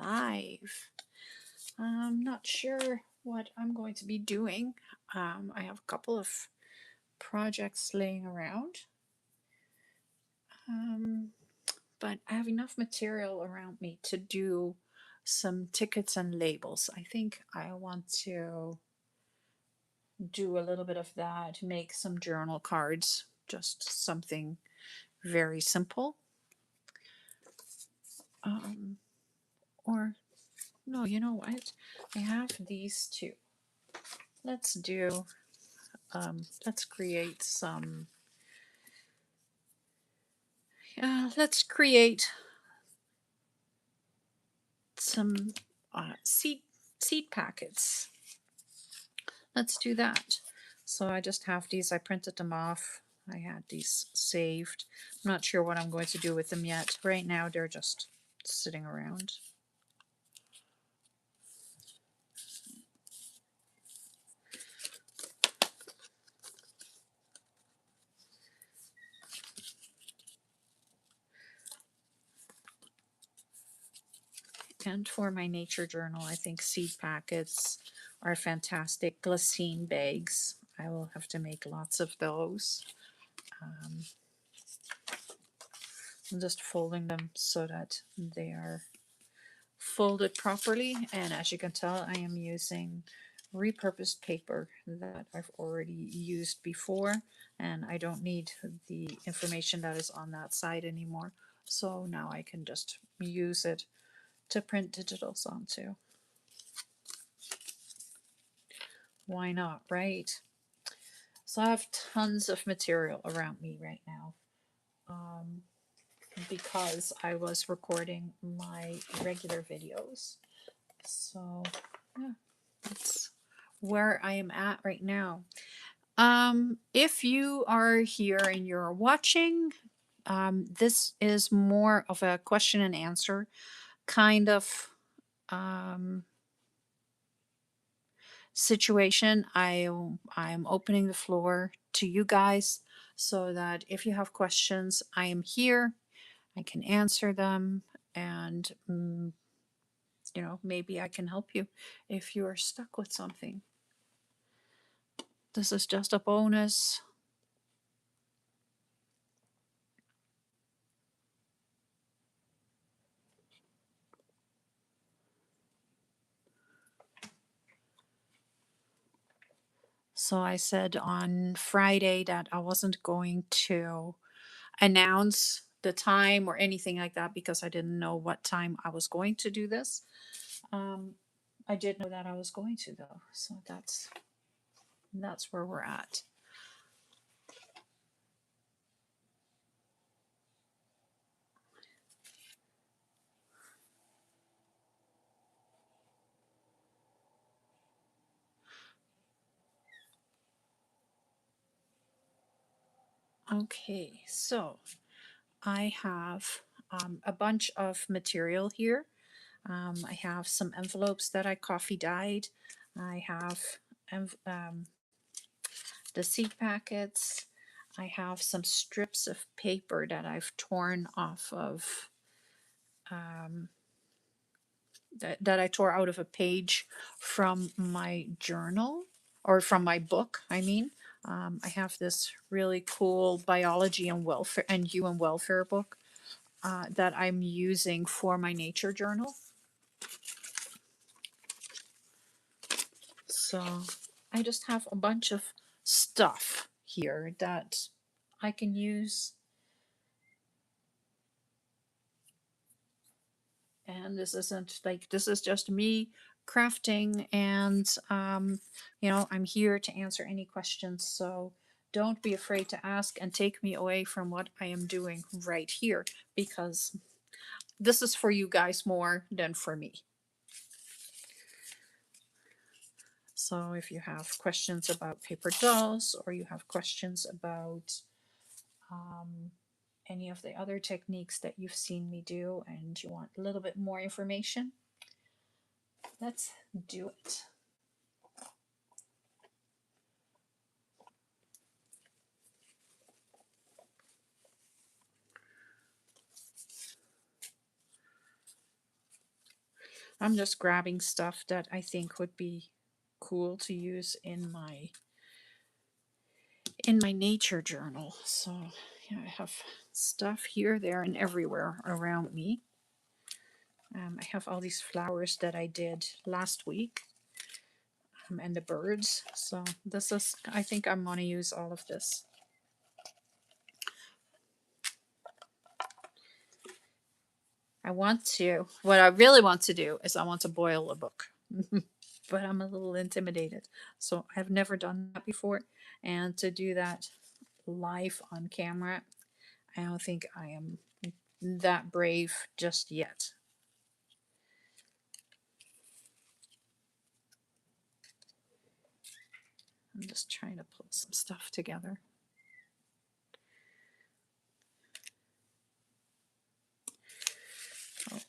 live. I'm not sure what I'm going to be doing. I have a couple of projects laying around, but I have enough material around me to do some tickets and labels. I think I want to do a little bit of that, make some journal cards, just something very simple. Or no, you know what? I have these two. Let's do, let's create some, let's create some seed packets. Let's do that. So I just have these, I printed them off. I had these saved. I'm not sure what I'm going to do with them yet. Right now they're just sitting around. And for my nature journal, I think seed packets are fantastic. Glycine bags, I will have to make lots of those. I'm just folding them so that they are folded properly, and as you can tell, I am using repurposed paper that I've already used before, and I don't need the information that is on that side anymore, so now I can just use it to print digitals onto. Why not, right? So I have tons of material around me right now, because I was recording my regular videos. So yeah, that's where I am at right now. If you are here and you're watching, this is more of a question and answer kind of situation. I'm opening the floor to you guys so that if you have questions, I am here. I can answer them, and you know, maybe I can help you if you are stuck with something. This is just a bonus. So I said on Friday that I wasn't going to announce the time or anything like that because I didn't know what time I was going to do this. I did know that I was going to though, so that's where we're at. Okay, so I have a bunch of material here. I have some envelopes that I coffee dyed. I have the seed packets. I have some strips of paper that I've torn off of, that I tore out of a page from my journal, or from my book, I mean. I have this really cool biology and welfare and human welfare book that I'm using for my nature journal. So I just have a bunch of stuff here that I can use. And this isn't like, this is just me crafting, and you know, I'm here to answer any questions. So don't be afraid to ask and take me away from what I am doing right here, because this is for you guys more than for me. So if you have questions about paper dolls, or you have questions about any of the other techniques that you've seen me do and you want a little bit more information, let's do it. I'm just grabbing stuff that I think would be cool to use in my nature journal. So yeah, I have stuff here, there, and everywhere around me. I have all these flowers that I did last week, and the birds. So this is, I think I'm going to use all of this. What I really want to do is I want to boil a book. But I'm a little intimidated. So I've never done that before. And to do that live on camera, I don't think I am that brave just yet. I'm just trying to pull some stuff together. Oh,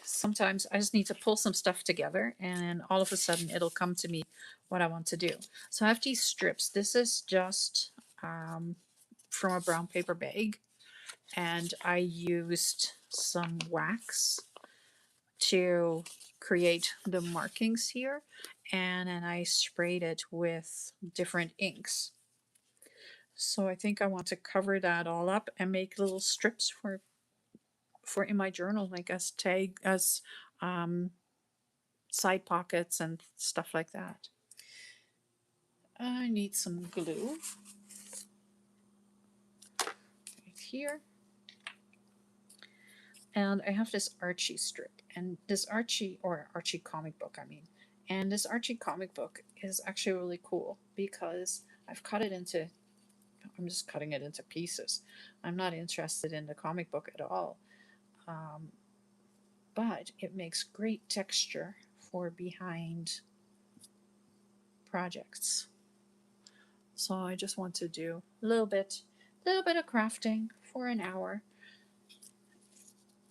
sometimes I just need to pull some stuff together and all of a sudden it'll come to me what I want to do. So I have these strips. This is just from a brown paper bag, and I used some wax to create the markings here, and then I sprayed it with different inks. So I think I want to cover that all up and make little strips for in my journal, like as um, side pockets and stuff like that. I need some glue right here. And I have this Archie strip, and this Archie comic book, I mean. And this Archie comic book is actually really cool because I'm just cutting it into pieces. I'm not interested in the comic book at all. Um, but it makes great texture for behind projects. So I just want to do a little bit of crafting for an hour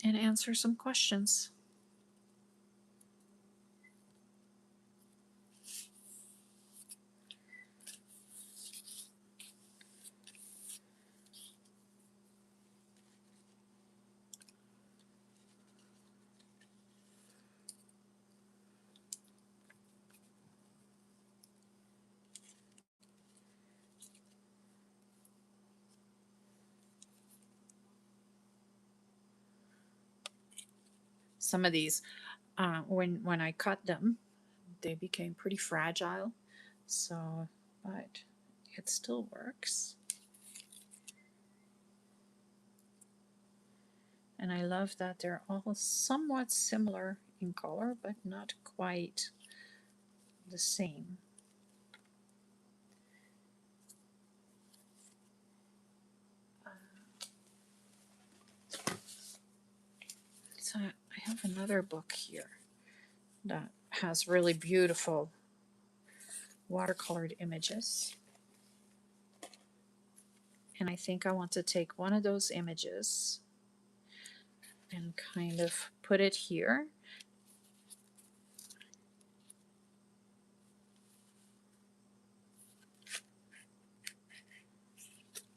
and answer some questions. Some of these, when I cut them, they became pretty fragile. So, but it still works. And I love that they're all somewhat similar in color, but not quite the same. So I have another book here that has really beautiful watercolored images. And I think I want to take one of those images and kind of put it here.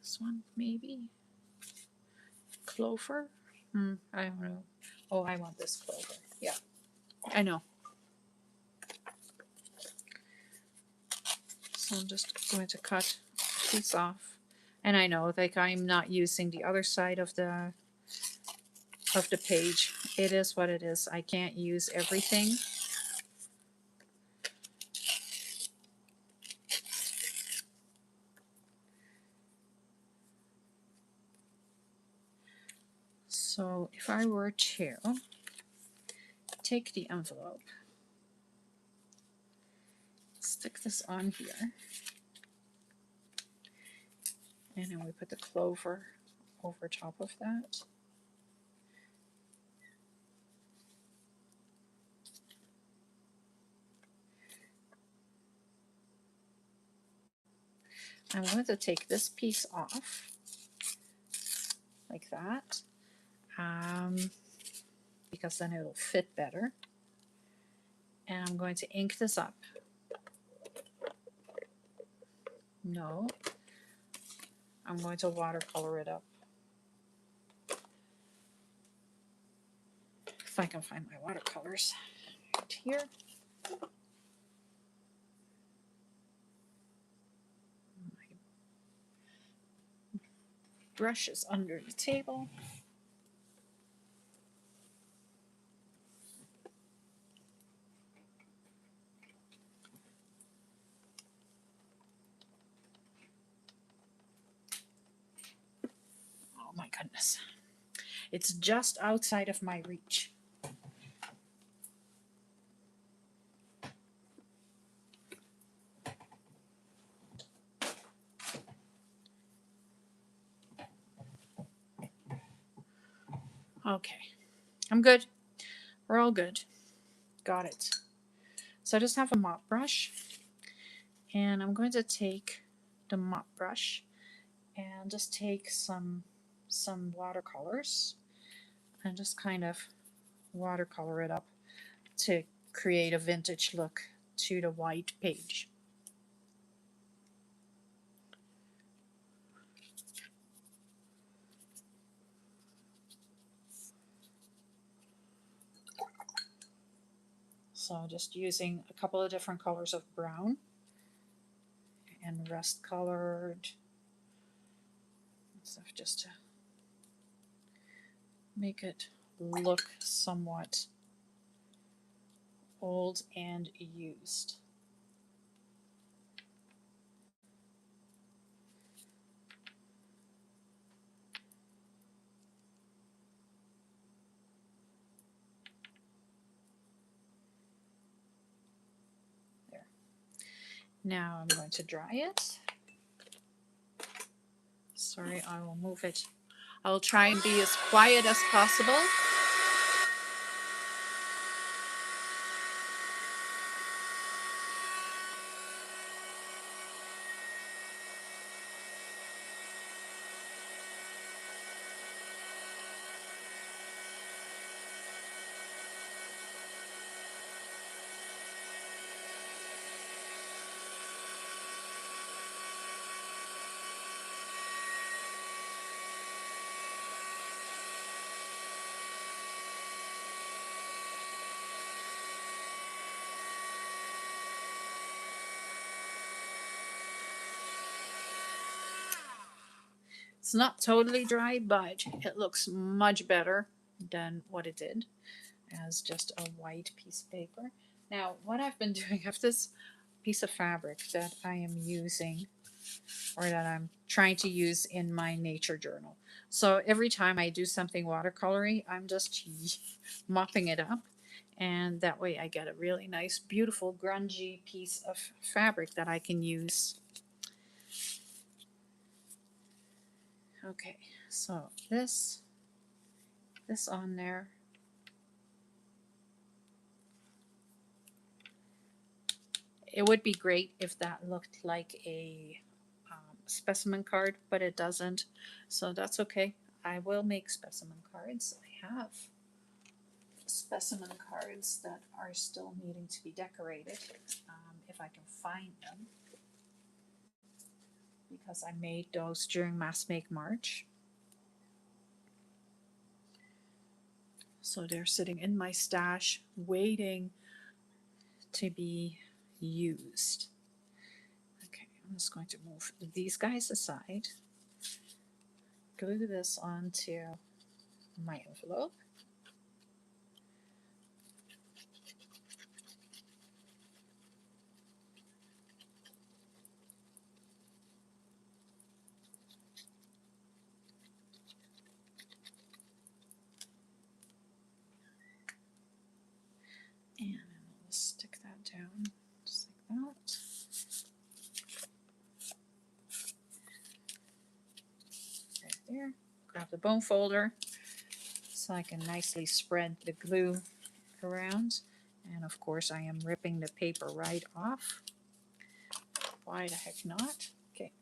This one, maybe. Clover? I don't know. Oh, I want this clover. Yeah, I know. So I'm just going to cut a piece off. And I know, like, I'm not using the other side of the page. It is what it is. I can't use everything. So if I were to take the envelope, stick this on here, and then we put the clover over top of that. I'm going to take this piece off, like that, because then it'll fit better. And I'm going to ink this up. No, I'm going to watercolor it up. If I can find my watercolors. right here. My brush is under the table. Oh my goodness. It's just outside of my reach. Okay, I'm good. We're all good. Got it. So I just have a mop brush, and I'm going to take the mop brush and just take some watercolors and just kind of watercolor it up to create a vintage look to the white page. So just using a couple of different colors of brown and rust colored stuff just to make it look somewhat old and used. There. Now I'm going to dry it. Sorry, I will move it. I'll try and be as quiet as possible. It's not totally dry, but it looks much better than what it did as just a white piece of paper. Now, what I've been doing, I have this piece of fabric that I am using, or that I'm trying to use in my nature journal. So every time I do something watercolory, I'm just mopping it up, and that way I get a really nice, beautiful, grungy piece of fabric that I can use. Okay, so this on there. It would be great if that looked like a specimen card, but it doesn't. So that's okay. I will make specimen cards. I have specimen cards that are still needing to be decorated, if I can find them, because I made those during Mass Make March. So they're sitting in my stash waiting to be used. Okay, I'm just going to move these guys aside, glue this onto my envelope. And I'll stick that down just like that. Right there. Grab the bone folder so I can nicely spread the glue around. And of course I am ripping the paper right off. Why the heck not? Okay.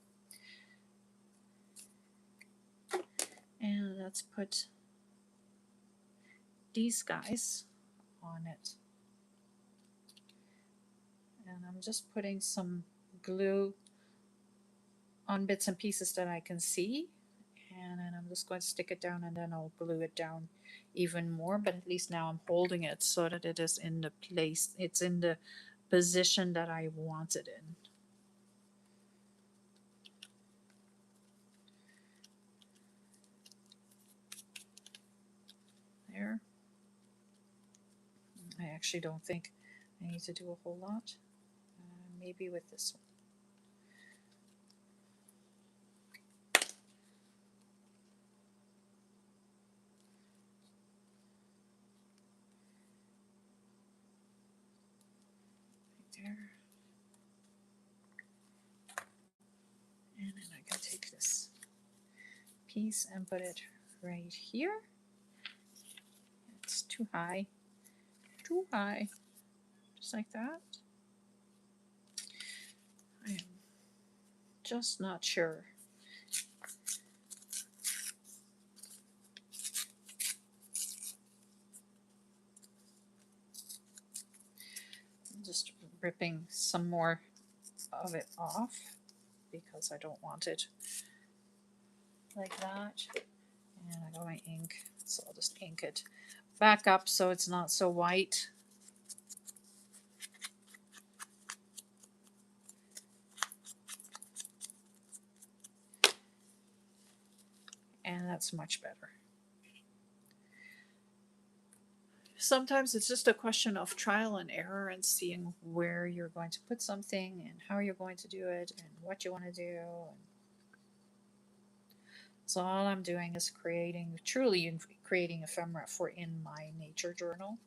And let's put these guys on it. And I'm just putting some glue on bits and pieces that I can see. and then I'm just going to stick it down, and then I'll glue it down even more, but at least now I'm holding it so that it is in the place, it's in the position that I want it in. There. I actually don't think I need to do a whole lot. Maybe with this one. Right there. And then I can take this piece and put it right here. It's too high. Too high. Just like that. I am just not sure. I'm just ripping some more of it off because I don't want it like that. And I got my ink, so I'll just ink it back up so it's not so white. And that's much better. Sometimes it's just a question of trial and error and seeing where you're going to put something and how you're going to do it and what you want to do. So all I'm doing is truly creating ephemera for in my nature journal.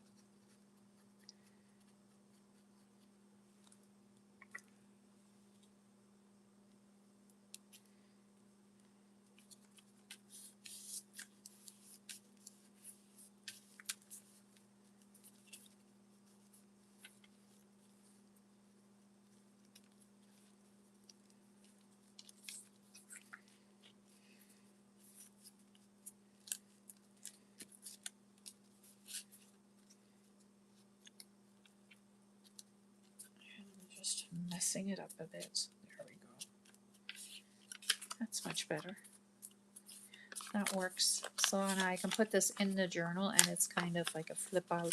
Just messing it up a bit. There we go. That's much better. That works. So now I can put this in the journal, and it's kind of like a flip out,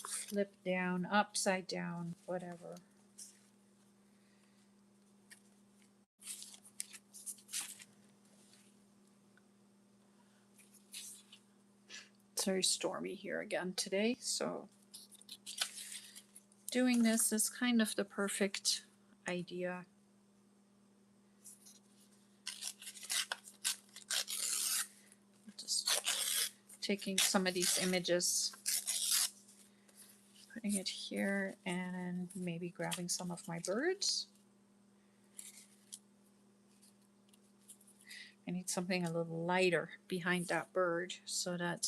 flip down, upside down, whatever. It's very stormy here again today, so doing this is kind of the perfect idea. Just taking some of these images, putting it here, and maybe grabbing some of my birds. I need something a little lighter behind that bird so that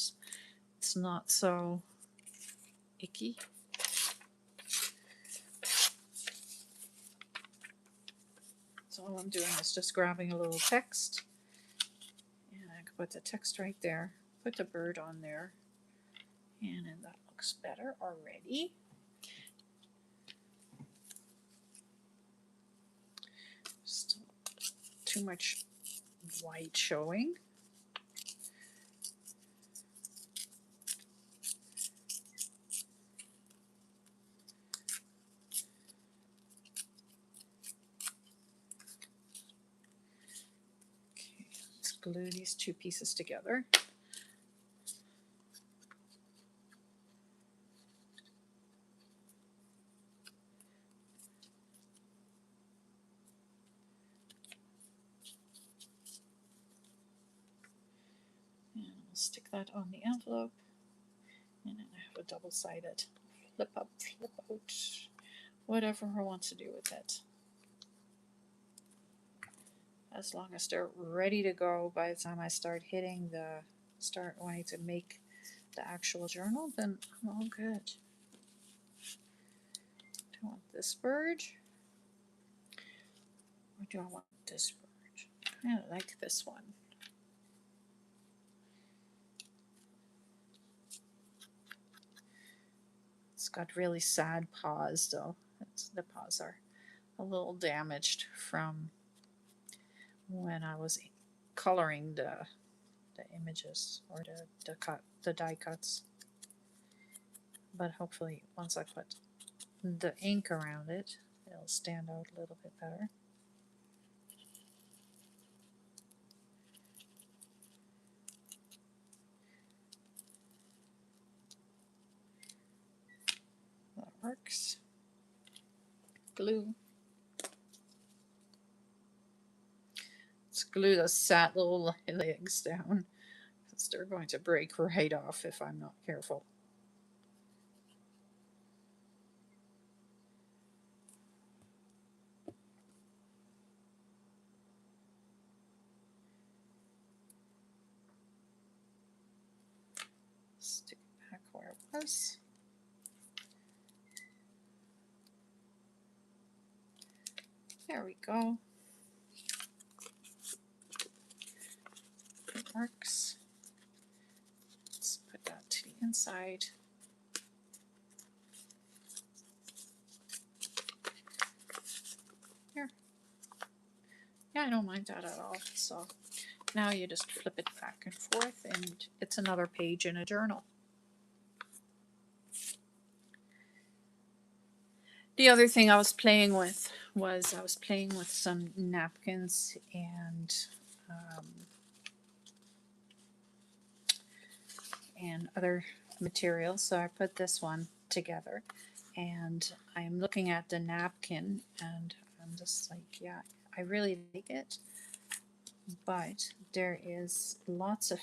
it's not so icky. So all I'm doing is just grabbing a little text, and I can put the text right there, put the bird on there, and then that looks better already. Still too much white showing. Okay, let's glue these two pieces together. And we'll stick that on the envelope. And then I have a double-sided flip up, flip out, whatever I want to do with it. As long as they're ready to go by the time I start wanting to make the actual journal, then I'm all good. Do I want this bird? Or do I want this bird? I like this one. It's got really sad paws though. The paws are a little damaged from when I was coloring the the images or the die cuts. But hopefully once I put the ink around it, it'll stand out a little bit better. That works. Glue. Let's glue those sad little legs down because they're going to break right off if I'm not careful. Stick it back where it was. There we go. It works. Let's put that to the inside. Here. Yeah, I don't mind that at all. So now you just flip it back and forth and it's another page in a journal. The other thing I was playing with was some napkins and other materials. So I put this one together and I'm looking at the napkin and I'm just like, yeah, I really like it, but there is lots of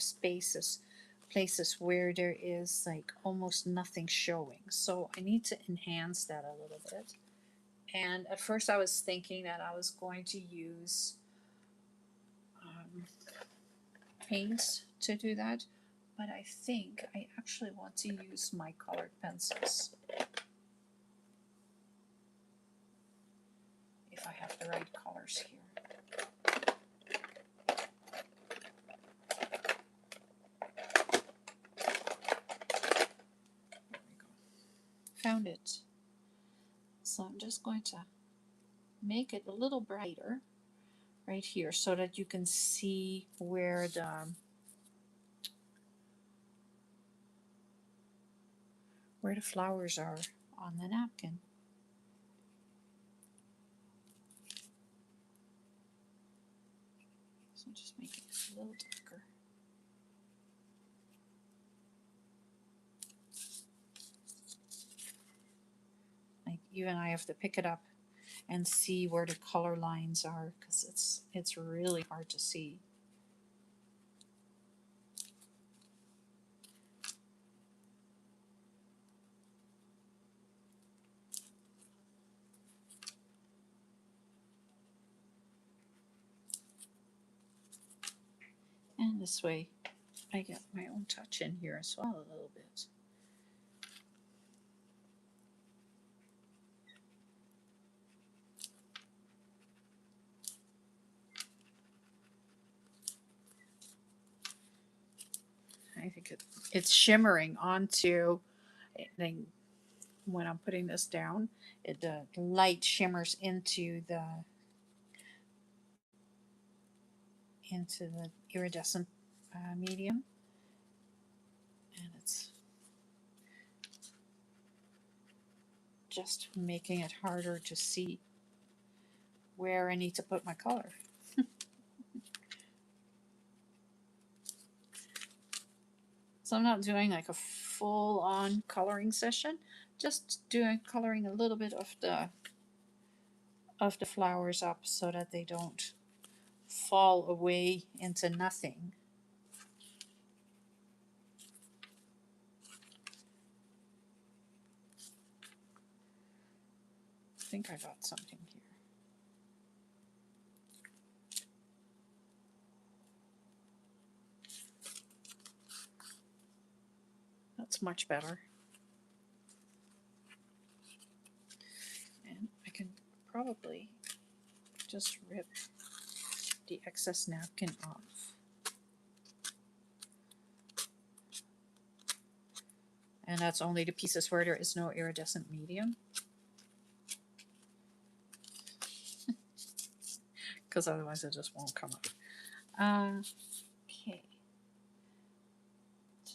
places where there is like almost nothing showing. So I need to enhance that a little bit. And at first I was thinking that I was going to use paints to do that, but I think I actually want to use my colored pencils. If I have the right colors here. There we go. Found it. So I'm just going to make it a little brighter right here so that you can see where the flowers are on the napkin. So just make it a little darker. Like even I have to pick it up and see where the color lines are because it's really hard to see. And this way I get my own touch in here as well a little bit. I think it's shimmering onto, when I'm putting this down, the light shimmers into the iridescent medium, and it's just making it harder to see where I need to put my color. So I'm not doing like a full-on coloring session, just coloring a little bit of the flowers up so that they don't fall away into nothing. I think I got something here. That's much better. And I can probably just rip the excess napkin off. And that's only the pieces where there is no iridescent medium. Because otherwise it just won't come up. Okay.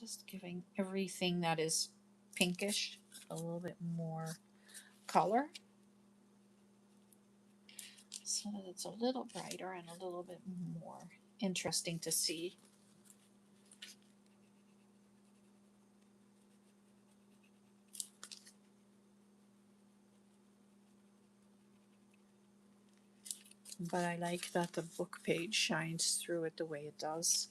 Just giving everything that is pinkish a little bit more color so that it's a little brighter and a little bit more interesting to see. But I like that the book page shines through it the way it does.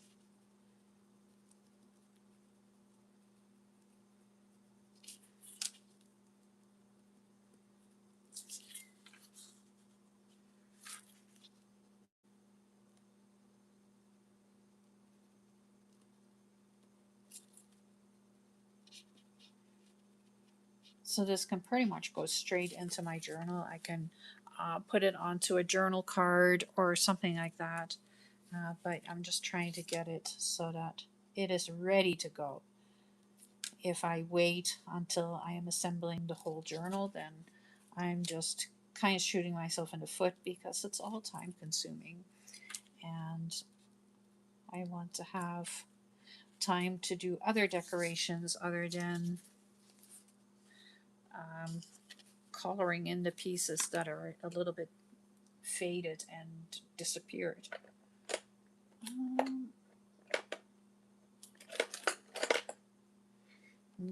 So this can pretty much go straight into my journal. I can put it onto a journal card or something like that. But I'm just trying to get it so that it is ready to go. If I wait until I am assembling the whole journal, then I'm just kind of shooting myself in the foot because it's all time consuming. And I want to have time to do other decorations other than um, coloring in the pieces that are a little bit faded and disappeared. I'm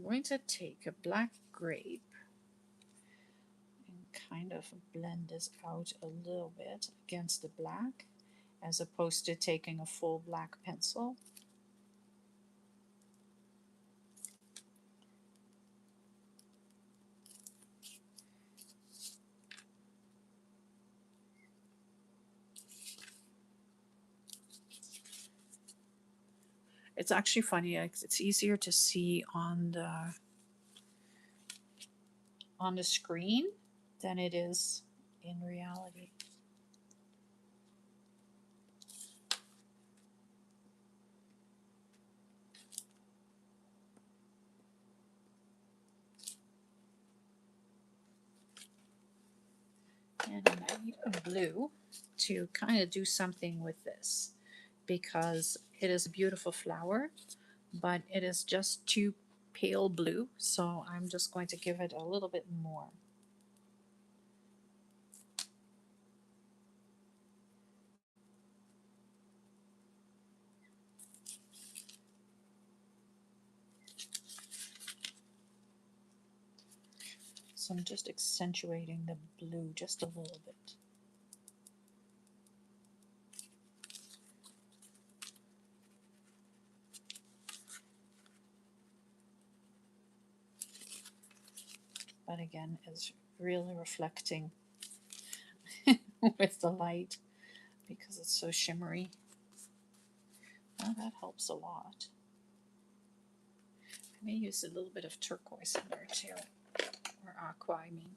going to take a black grape and kind of blend this out a little bit against the black as opposed to taking a full black pencil. It's actually funny, it's easier to see on the screen than it is in reality. And I need a blue to kind of do something with this because it is a beautiful flower, but it is just too pale blue, so I'm just going to give it a little bit more. So I'm just accentuating the blue just a little bit. But again, it's really reflecting with the light because it's so shimmery. Well, that helps a lot. I may use a little bit of turquoise in there too, or aqua, I mean.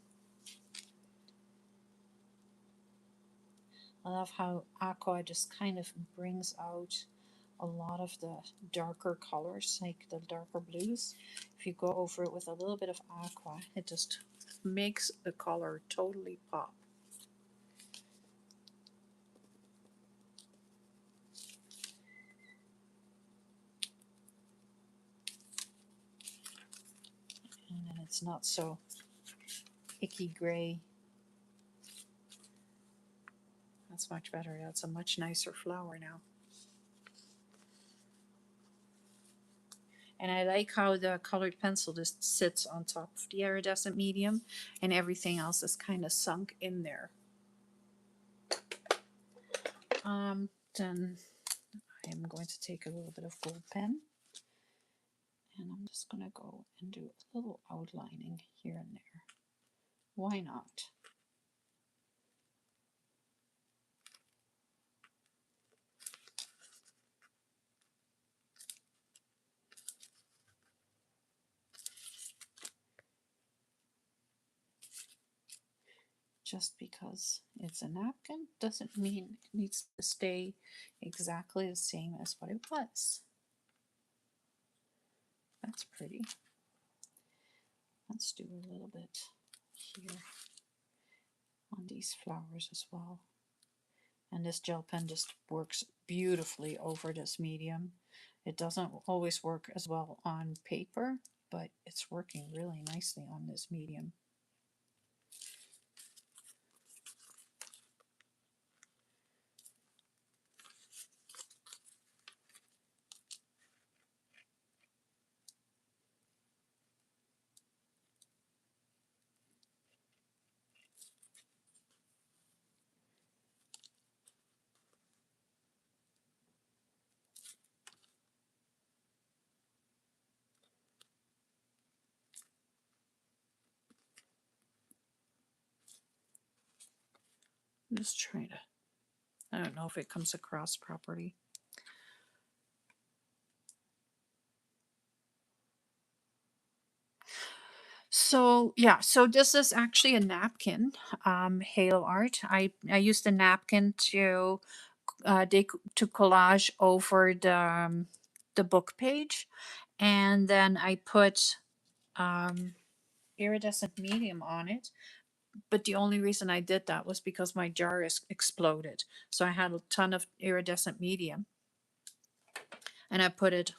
I love how aqua just kind of brings out a lot of the darker colors, like the darker blues. If you go over it with a little bit of aqua, it just makes the color totally pop. And then it's not so icky gray. That's much better. That's a much nicer flower now. And I like how the colored pencil just sits on top of the iridescent medium and everything else is kind of sunk in there. Then I am going to take a little bit of gold pen and I'm just going to go and do a little outlining here and there. Why not? Just because it's a napkin doesn't mean it needs to stay exactly the same as what it was. That's pretty. Let's do a little bit here on these flowers as well. And this gel pen just works beautifully over this medium. It doesn't always work as well on paper, but it's working really nicely on this medium. I'm just trying to, I don't know if it comes across properly. So yeah, so this is actually a napkin, halo art. I used a napkin to to collage over the book page, and then I put um, iridescent medium on it. But the only reason I did that was because my jar is exploded. So I had a ton of iridescent medium, and I put it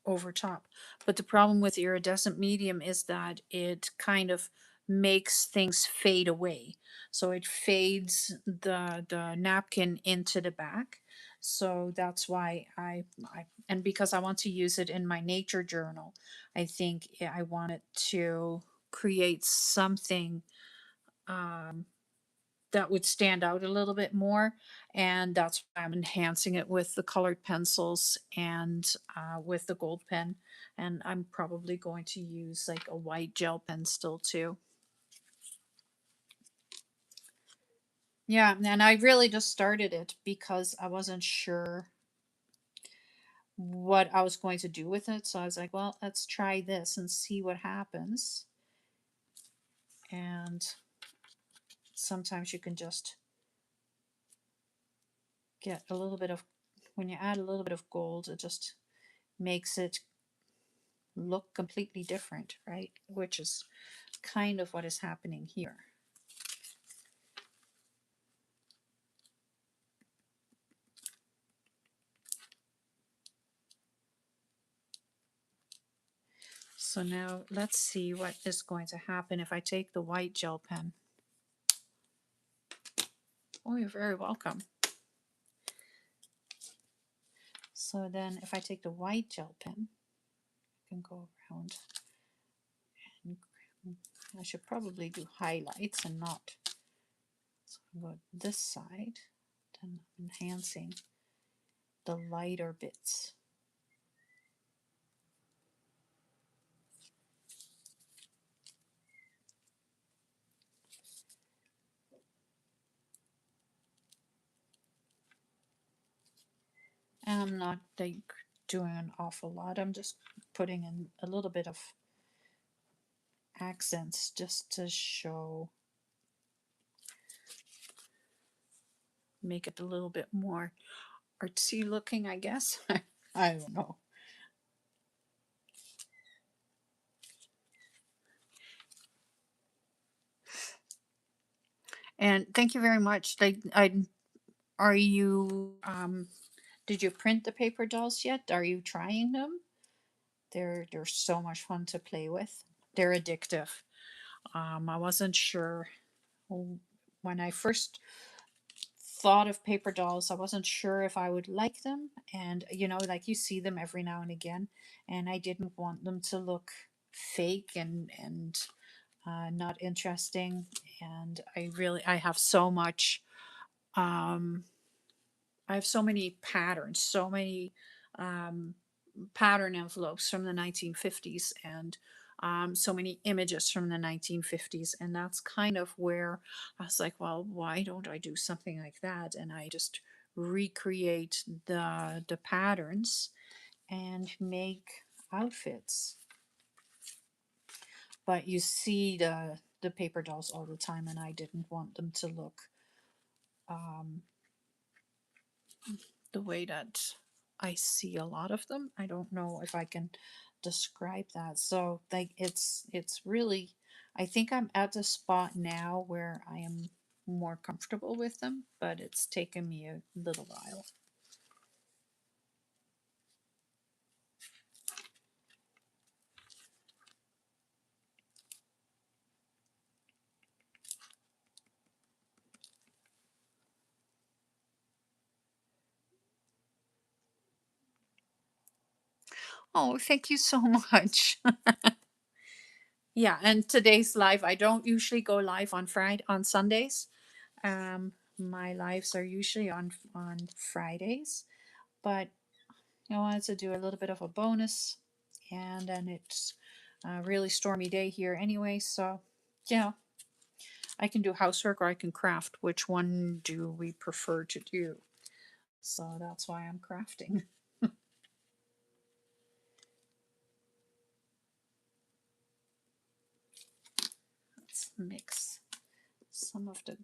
over top. But the problem with iridescent medium is that it kind of makes things fade away. So it fades the napkin into the back. So that's why I and because I want to use it in my nature journal, I think I want it to create something um, that would stand out a little bit more, and that's why I'm enhancing it with the colored pencils and with the gold pen. And I'm probably going to use like a white gel pen still too. Yeah, and I really just started it because I wasn't sure what I was going to do with it, so I was like, well, let's try this and see what happens. And sometimes you can just get a little bit of, when you add a little bit of gold, it just makes it look completely different, right? Which is kind of what is happening here. So now let's see what is going to happen if I take the white gel pen. Oh, you're very welcome. So then if I take the white gel pen, I can go around and I should probably do highlights and not. So I'll go this side, then enhancing the lighter bits. And I'm not like doing an awful lot. I'm just putting in a little bit of accents just to show, make it a little bit more artsy looking, I guess. I don't know. And thank you very much. Like, I are you did you print the paper dolls yet? Are you trying them? They're so much fun to play with. They're addictive. I wasn't sure when I first thought of paper dolls. I wasn't sure if I would like them, and like you see them every now and again, and I didn't want them to look fake and not interesting. And I have so much um, I have so many patterns, so many um, pattern envelopes from the 1950s, and so many images from the 1950s. And that's kind of where I was like, well, why don't I do something like that? And I just recreate the patterns and make outfits. But you see the paper dolls all the time, and I didn't want them to look um, the way that I see a lot of them. I don't know if I can describe that. So like it's really, I think I'm at the spot now where I am more comfortable with them, but it's taken me a little while. Oh, thank you so much. Yeah, and today's live, I don't usually go live on on Sundays. My lives are usually on Fridays, but I wanted to do a little bit of a bonus, and then it's a really stormy day here anyway, so yeah, I can do housework or I can craft. Which one do we prefer to do? So that's why I'm crafting. Let's mix some of the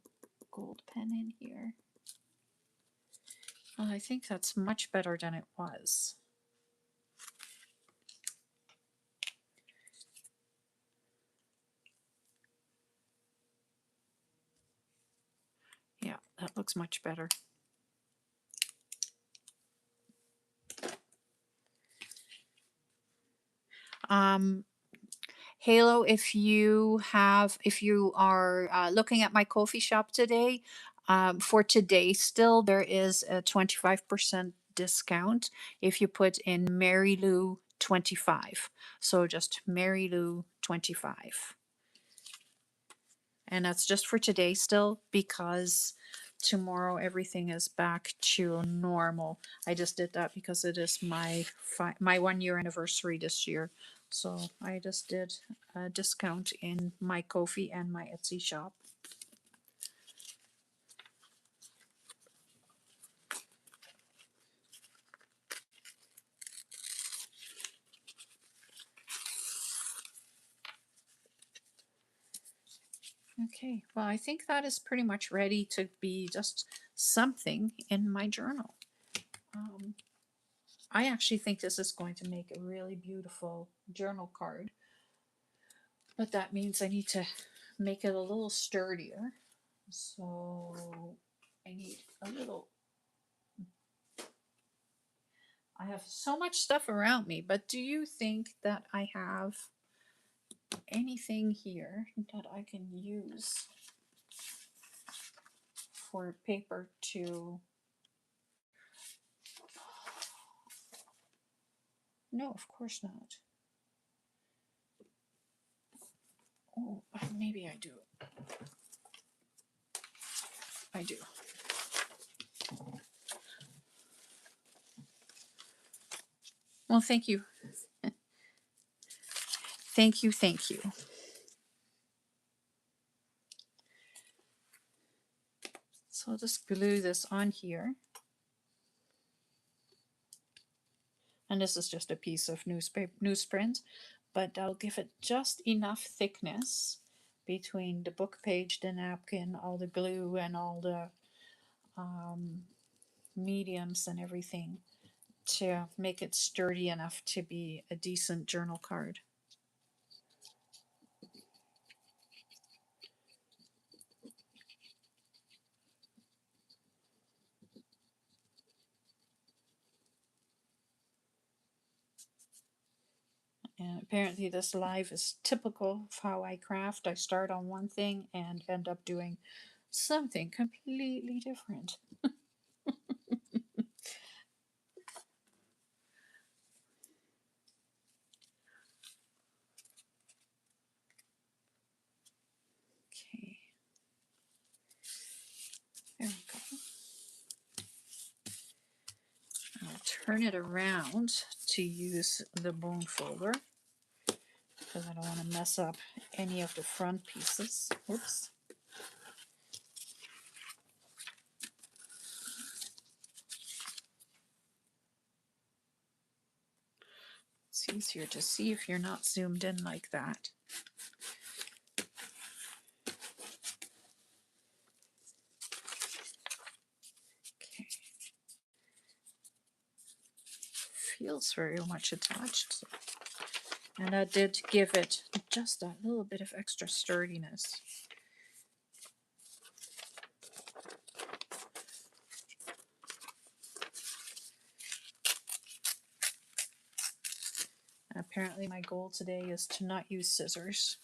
gold pen in here. Well, I think that's much better than it was. Yeah, that looks much better. Um, Halo, if you are looking at my coffee shop today, for today still there is a 25% discount if you put in Marylou 25. So just Marylou 25. And that's just for today still, because tomorrow everything is back to normal. I just did that because it is my 1 year anniversary this year. So I just did a discount in my Ko-fi and my Etsy shop. Okay, well, I think that is pretty much ready to be just something in my journal. I actually think this is going to make a really beautiful journal card, but that means I need to make it a little sturdier. So I need a little. I have so much stuff around me, but do you think that I have anything here that I can use for paper to. No, of course not. Oh, maybe I do. I do. Well, thank you. Thank you, thank you. So I'll just glue this on here. And this is just a piece of newsprint, but I'll give it just enough thickness between the book page, the napkin, all the glue, and all the mediums and everything to make it sturdy enough to be a decent journal card. And apparently this live is typical of how I craft. I start on one thing and end up doing something completely different. Okay, there we go. I'll turn it around to use the bone folder because I don't want to mess up any of the front pieces. Oops. It's easier to see if you're not zoomed in like that. Okay. Feels very much attached. And I did give it just a little bit of extra sturdiness. And apparently my goal today is to not use scissors.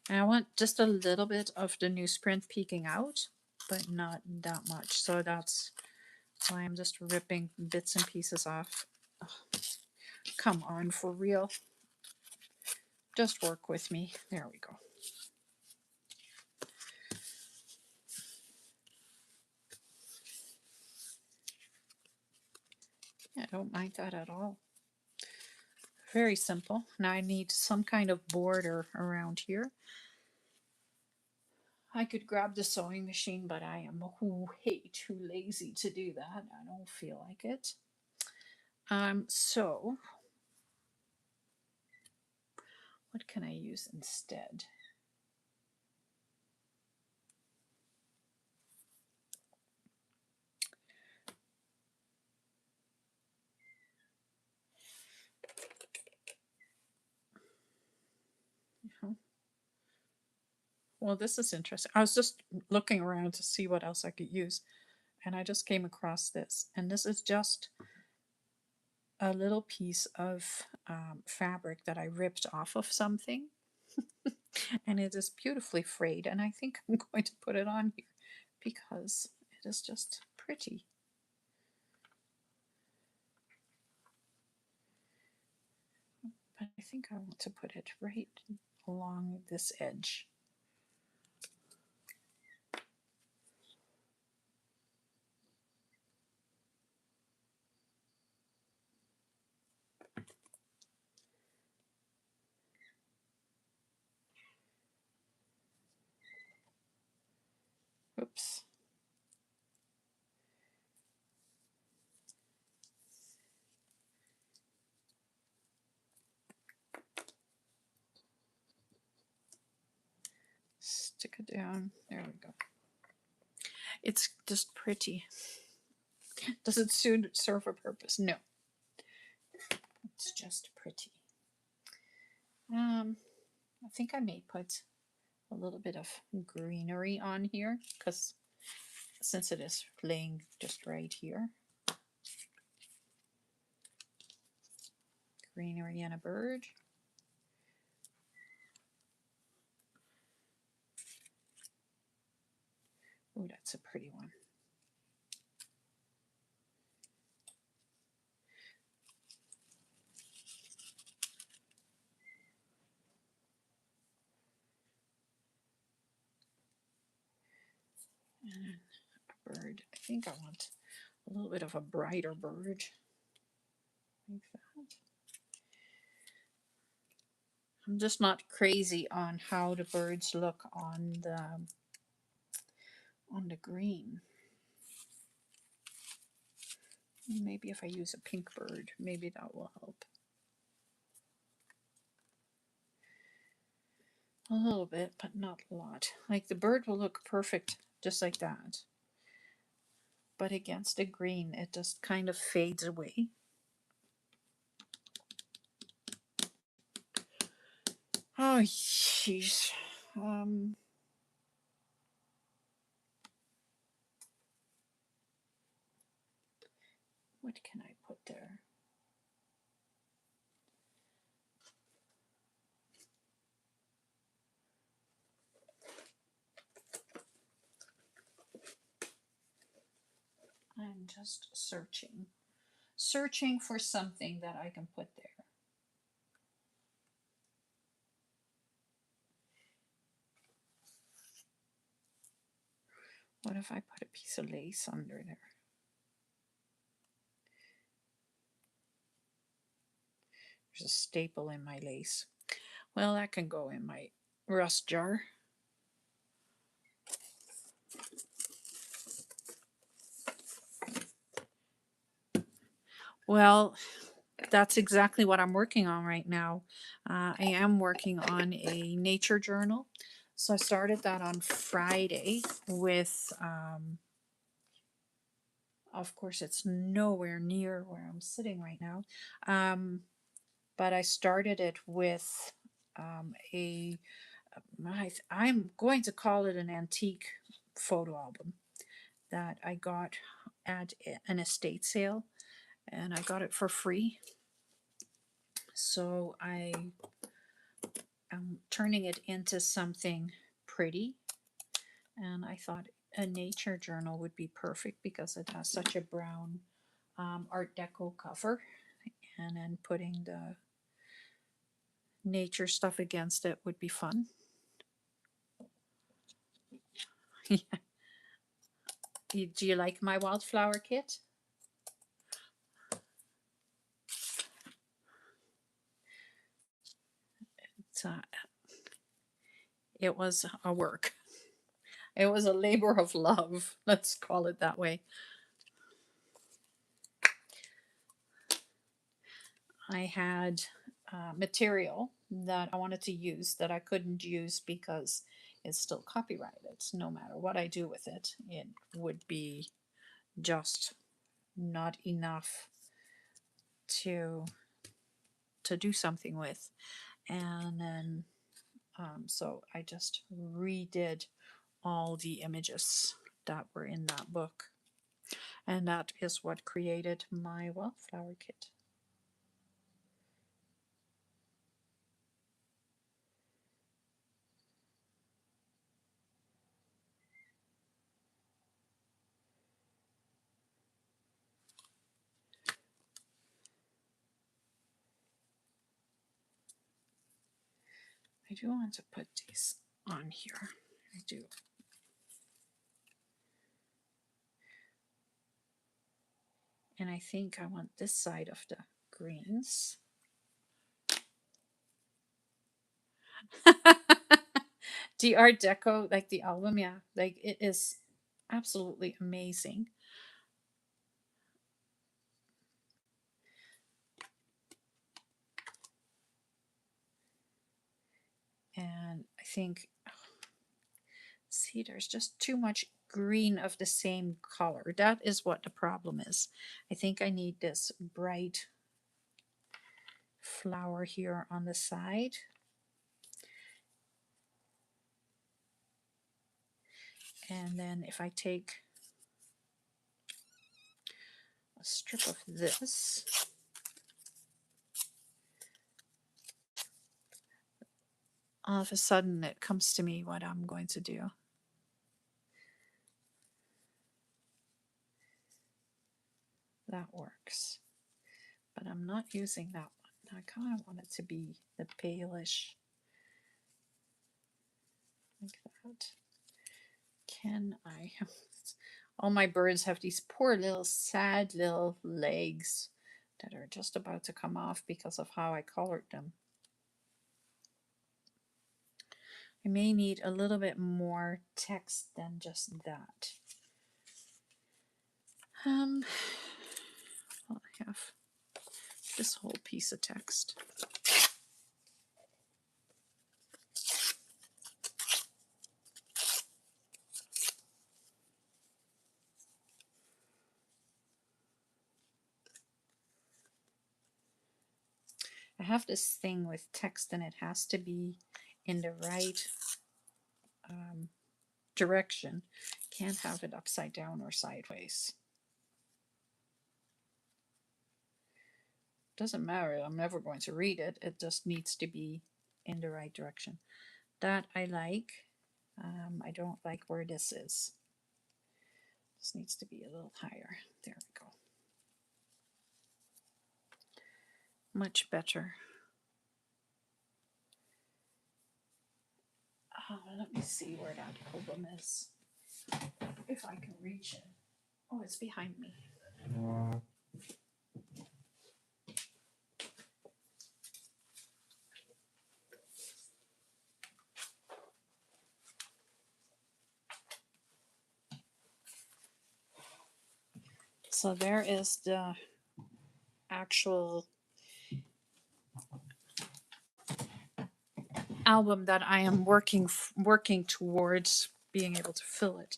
And I want just a little bit of the newsprint peeking out, but not that much. So that's why I'm just ripping bits and pieces off. Oh, come on, for real. Just work with me. There we go. Yeah, I don't mind that at all. Very simple. Now I need some kind of border around here. I could grab the sewing machine, but I am way too lazy to do that. I don't feel like it. So what can I use instead? Well, this is interesting. I was just looking around to see what else I could use, and I just came across this. And this is just a little piece of fabric that I ripped off of something, and it is beautifully frayed. And I think I'm going to put it on here because it is just pretty. But I think I want to put it right along this edge. Oops. Stick it down. There we go. It's just pretty. Does it serve a purpose? No. It's just pretty. I think I may put a little bit of greenery on here because since it is laying just right here. Greenery and a bird. Oh, that's a pretty one. And a bird. I think I want a little bit of a brighter bird. Like that. I'm just not crazy on how the birds look on the green. Maybe if I use a pink bird, maybe that will help. A little bit, but not a lot. Like the bird will look perfect just like that. But against the green, it just kind of fades away. Oh, jeez. What can I put there? I'm just searching for something that I can put there. What if I put a piece of lace under there? There's a staple in my lace. Well, that can go in my rust jar. Well, that's exactly what I'm working on right now. I am working on a nature journal. So I started that on Friday with, of course, it's nowhere near where I'm sitting right now. But I started it with I'm going to call it an antique photo album that I got at an estate sale, and I got it for free. So I turning it into something pretty. And I thought a nature journal would be perfect because it has such a brown Art Deco cover. And then putting the nature stuff against it would be fun. Do you like my wildflower kit? It's, it was a work. It was a labor of love. Let's call it that way. I had material that I wanted to use that I couldn't use because it's still copyrighted. No matter what I do with it, it would be just not enough to do something with. And then so I just redid all the images that were in that book, and that is what created my wildflower kit. I do want to put these on here. I do. And I think I want this side of the greens. The Art Deco, like the album, yeah, like it is absolutely amazing. And I think, see, there's just too much green of the same color. That is what the problem is. I think I need this bright flower here on the side. And then if I take a strip of this, all of a sudden it comes to me what I'm going to do. That works. But I'm not using that one. I kind of want it to be the palish, like that. Can I? All my birds have these poor little sad little legs that are just about to come off because of how I colored them. I may need a little bit more text than just that. I'll have this whole piece of text. I have this thing with text and it has to be in the right direction. Can't have it upside down or sideways. Doesn't matter. I'm never going to read it. It just needs to be in the right direction. That I like. I don't like where this is. This needs to be a little higher. There we go. Much better. Oh, let me see where that album is. If I can reach it. Oh, it's behind me. So there is the actual album that I am working towards being able to fill it.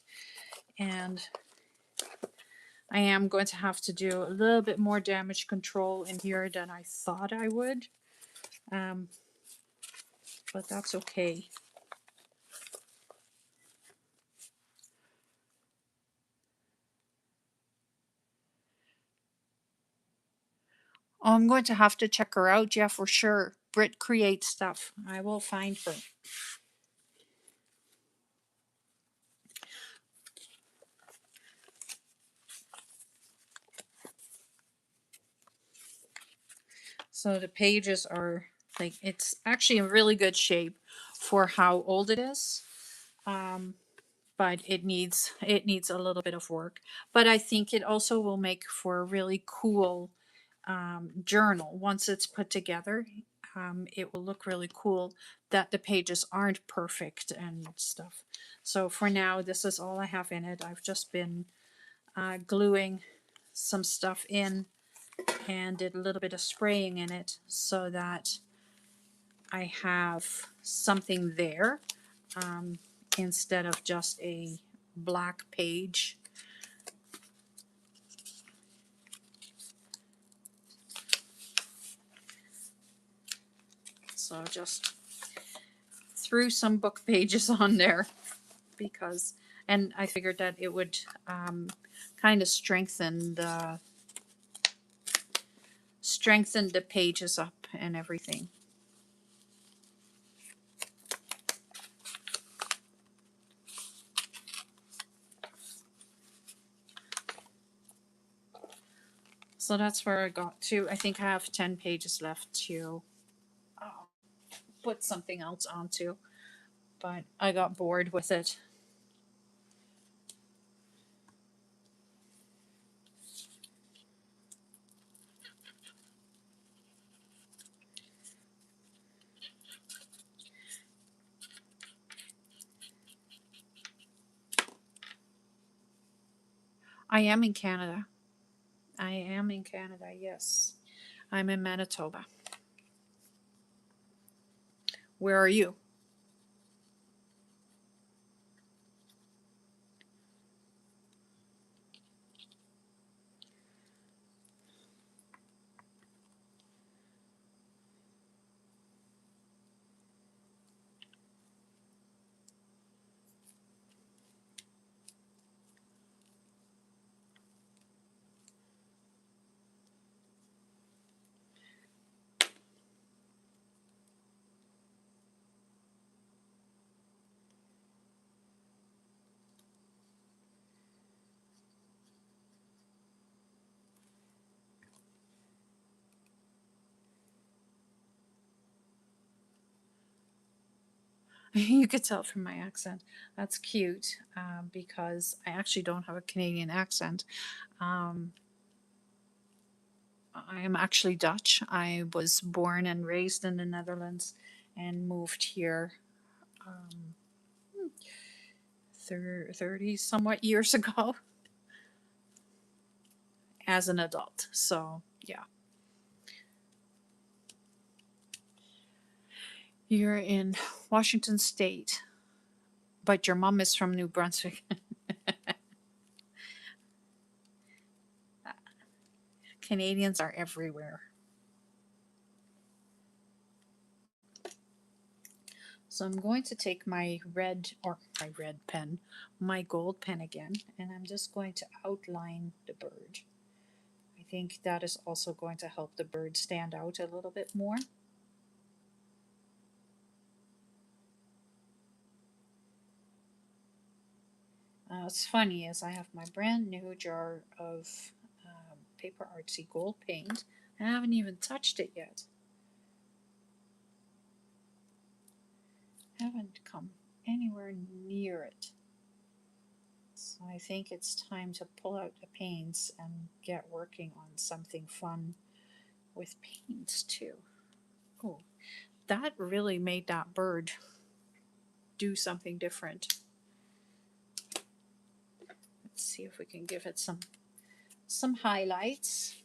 And I am going to have to do a little bit more damage control in here than I thought I would. But that's okay. Oh, I'm going to have to check her out, yeah, for sure. Brit creates stuff. I will find her. So the pages are like, it's actually in really good shape for how old it is. Um, but it needs a little bit of work. But I think it also will make for a really cool journal once it's put together. It will look really cool that the pages aren't perfect and stuff. So for now, this is all I have in it. I've just been gluing some stuff in and did a little bit of spraying in it so that I have something there um, instead of just a black page. So just threw some book pages on there because, and I figured that it would kind of strengthen the pages up and everything. So that's where I got to. I think I have 10 pages left to put something else onto, but I got bored with it. I am in Canada. I am in Canada, yes. I'm in Manitoba. Where are you? You could tell from my accent. That's cute because I actually don't have a Canadian accent. Um, I am actually Dutch. I was born and raised in the Netherlands and moved here um, 30 somewhat years ago as an adult. So, yeah. You're in Washington State, but your mom is from New Brunswick. Canadians are everywhere. So I'm going to take my red pen, my gold pen again, and I'm just going to outline the bird. I think that is also going to help the bird stand out a little bit more. What's funny is I have my brand new jar of Paper Artsy gold paint. I haven't even touched it yet. Haven't come anywhere near it. So I think it's time to pull out the paints and get working on something fun with paints too. Oh, that really made that bird do something different. Let's see if we can give it some highlights.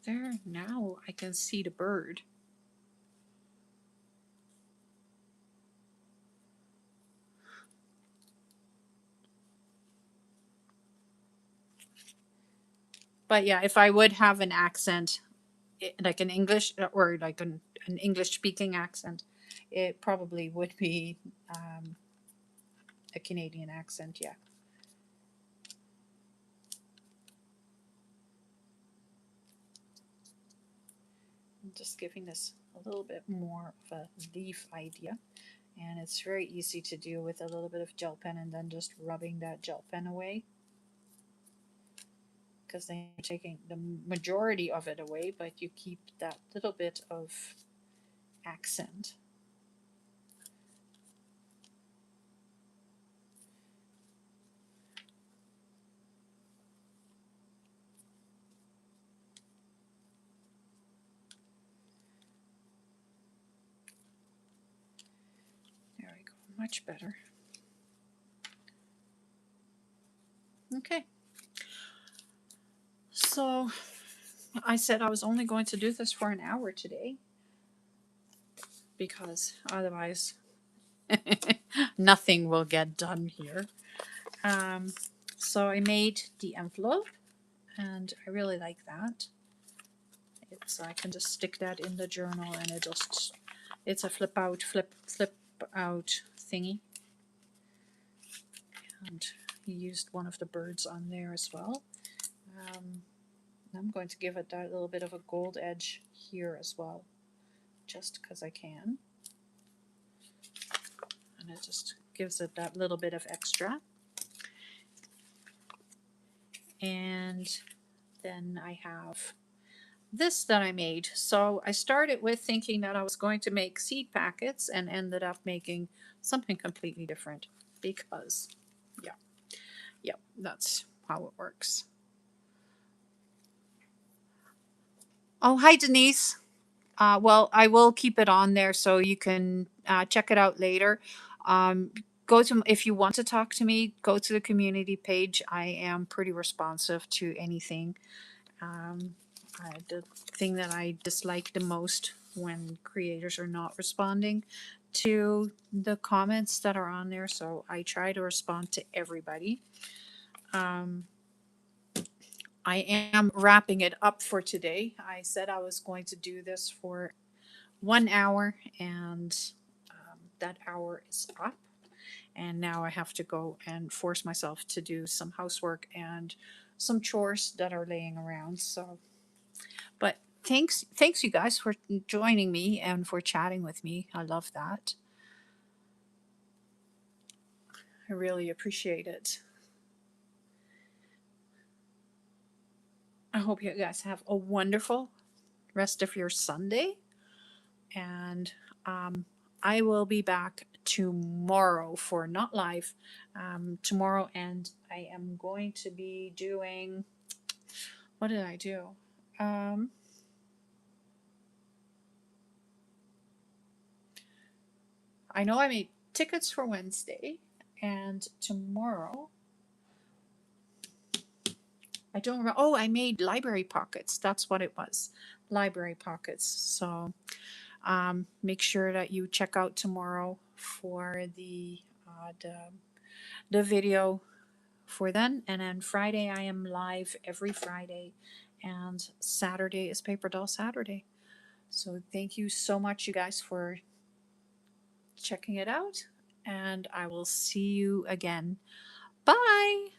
There, now I can see the bird. But yeah, if I would have an accent, like an English or like an English speaking accent, it probably would be a Canadian accent. Yeah. I'm just giving this a little bit more of a leaf idea. And it's very easy to do with a little bit of gel pen and then just rubbing that gel pen away. Because then you're taking the majority of it away, but you keep that little bit of accent. There we go, much better. Okay, so I said I was only going to do this for an hour today because otherwise nothing will get done here. Um, so I made the envelope and I really like that. It's I can just stick that in the journal and it's a flip out thingy. And he used one of the birds on there as well. I'm going to give it that little bit of a gold edge here as well, just because I can. And it just gives it that little bit of extra. And then I have this that I made. So I started with thinking that I was going to make seed packets and ended up making something completely different because, yeah, that's how it works. Oh, hi, Denise. Well, I will keep it on there so you can check it out later. Um, go to if you want to talk to me, go to the community page. I am pretty responsive to anything. Um, the thing that I dislike the most when creators are not responding to the comments that are on there, so I try to respond to everybody. Um, I am wrapping it up for today. I said I was going to do this for 1 hour, and that hour is up. And now I have to go and force myself to do some housework and some chores that are laying around. So, but thanks you guys for joining me and for chatting with me. I love that. I really appreciate it. I hope you guys have a wonderful rest of your Sunday. And I will be back tomorrow for not live tomorrow, and I am going to be doing what did I do? Um, I know I made tickets for Wednesday, and tomorrow I don't remember. Oh, I made library pockets. That's what it was, library pockets. So make sure that you check out tomorrow for the video for then. And then Friday, I am live every Friday, and Saturday is Paper Doll Saturday. So thank you so much, you guys, for checking it out, and I will see you again. Bye.